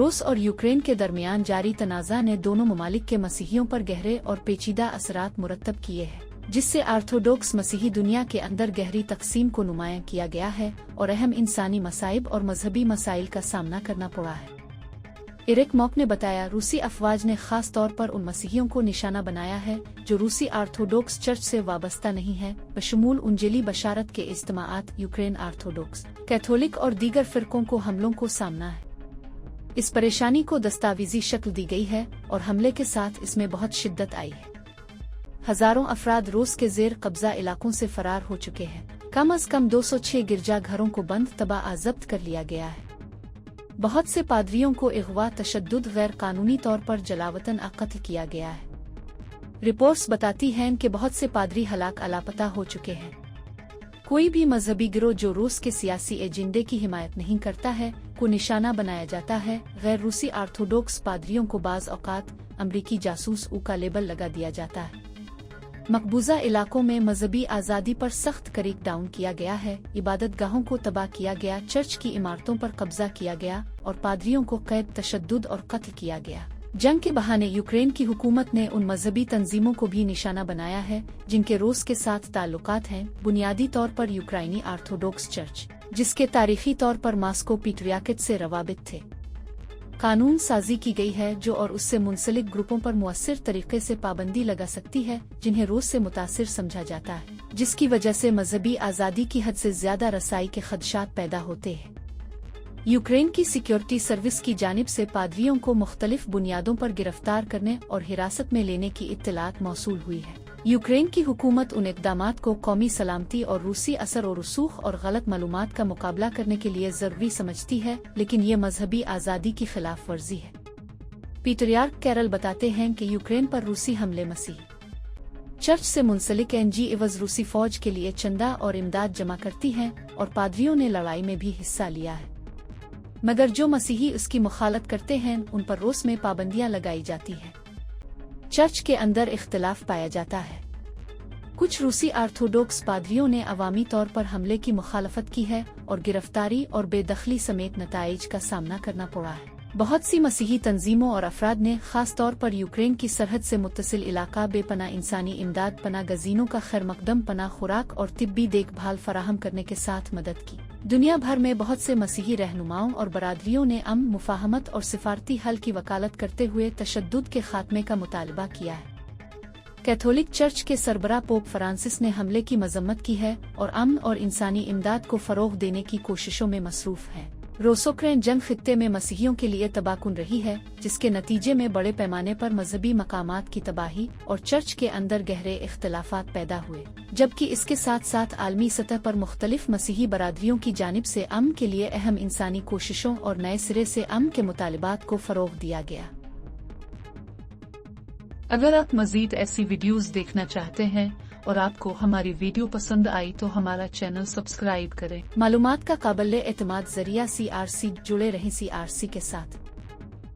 रूस और यूक्रेन के दरमियान जारी तनाज़ा ने दोनों ममालिक के मसीहियों पर गहरे और पेचीदा असरात मुरतब किए हैं, जिससे आर्थोडॉक्स मसीही दुनिया के अंदर गहरी तकसीम को नुमायां किया गया है और अहम इंसानी मसाइब और मजहबी मसाइल का सामना करना पड़ा है। एरिक मॉक ने बताया, रूसी अफवाज ने खास तौर पर उन मसीहियों को निशाना बनाया है जो रूसी आर्थोडॉक्स चर्च से वाबस्ता नहीं है, बशमूल उंजेली बशारत के इज्तिमाआत, यूक्रेन आर्थोडॉक्स, कैथोलिक और दीगर फिरकों को हमलों को सामना है। इस परेशानी को दस्तावेजी शक्ल दी गई है और हमले के साथ इसमें बहुत शिद्दत आई है। हजारों अफराद रूस के जेर कब्जा इलाकों से फरार हो चुके हैं। कम से कम 206 गिरजा घरों को बंद तबाह जब्त कर लिया गया है। बहुत से पादरियों को अगवा, तशद्दुद, गैर कानूनी तौर पर जलावतन कत्ल किया गया है। रिपोर्ट्स बताती हैं कि बहुत से पादरी हलाक लापता हो चुके हैं। कोई भी मजहबी गिरोह जो रूस के सियासी एजेंडे की हिमायत नहीं करता है को निशाना बनाया जाता है। गैर रूसी आर्थोडॉक्स पादरियों को बाज़ औक़ात अमरीकी जासूस का लेबल लगा दिया जाता है। मकबूजा इलाकों में मजहबी आज़ादी पर सख्त क्रैकडाउन किया गया है। इबादत गाहों को तबाह किया गया, चर्च की इमारतों पर कब्जा किया गया और पादरियों को कैद, तशद्दुद और कत्ल किया गया। जंग के बहाने यूक्रेन की हुकूमत ने उन मजहबी तंजीमों को भी निशाना बनाया है जिनके रूस के साथ ताल्लुकात हैं, बुनियादी तौर पर यूक्राइनी आर्थोडॉक्स चर्च, जिसके तारीखी तौर पर मॉस्को पैट्रियार्केट से रवाबित थे। कानून साजी की गई है जो और उससे मुंसलिक ग्रुपों पर मुअस्सिर तरीके से पाबंदी लगा सकती है जिन्हें रूस से मुतासिर समझा जाता है, जिसकी वजह से मजहबी आज़ादी की हद से ज्यादा रसाई के खदशात पैदा होते हैं। यूक्रेन की सिक्योरिटी सर्विस की जानिब से पादरियों को मुख्तलिफ बुनियादों पर गिरफ्तार करने और हिरासत में लेने की इत्तलात मौसूल हुई है। यूक्रेन की हुकूमत उन इक़दामात को कौमी सलामती और रूसी असर और रसूख और गलत मालूमात का मुकाबला करने के लिए ज़रूरी समझती है, लेकिन ये मजहबी आज़ादी की खिलाफ वर्जी है। पीटरयार्क कैरल बताते हैं कि यूक्रेन पर रूसी हमले मसीह चर्च से मुंसलिक एनजी इवज़ रूसी फौज के लिए चंदा और इमदाद जमा करती हैं और पादरियों ने लड़ाई में भी हिस्सा लिया है, मगर जो मसीही उसकी मुखालत करते हैं उन पर रूस में पाबंदियां लगाई जाती हैं। चर्च के अंदर इख्तिलाफ पाया जाता है। कुछ रूसी आर्थोडॉक्स पादरियों ने अवामी तौर पर हमले की मुखालफत की है और गिरफ्तारी और बेदखली समेत नताइज का सामना करना पड़ा है। बहुत सी मसीही तंजीमों और अफराद ने खास तौर पर यूक्रेन की सरहद से मुत्तसिल इलाका बेपनाह इंसानी इमदाद, पनाह गजीनों का खैर मकदम, पनाह, खुराक और तिब्बी देखभाल फराहम करने के साथ मदद की। दुनिया भर में बहुत से मसीही रहनुमाओं और बरादरियों ने अमन, मुफाहमत और सिफारती हल की वकालत करते हुए तशद्दुद के खात्मे का मुतालबा किया है। कैथोलिक चर्च के सरबराह पोप फ्रांसिस ने हमले की मजम्मत की है और अमन और इंसानी इमदाद को फरोग देने की कोशिशों में मसरूफ है। रूस-यूक्रेन जंग खित्ते में मसीहियों के लिए तबाहकुन रही है, जिसके नतीजे में बड़े पैमाने पर मजहबी मकामात की तबाही और चर्च के अंदर गहरे इख्तिलाफात पैदा हुए, जबकि इसके साथ साथ आलमी सतह पर मुख्तलिफ मसीही बरादरियों की जानिब से अमन के लिए अहम इंसानी कोशिशों और नए सिरे से अमन के मुतालिबात को फरोग दिया गया। अगर आप मजीद ऐसी वीडियोस देखना चाहते हैं और आपको हमारी वीडियो पसंद आई तो हमारा चैनल सब्सक्राइब करें। मालूमात का काबिल एतमाद जरिया CRC जुड़े रहें CRC के साथ।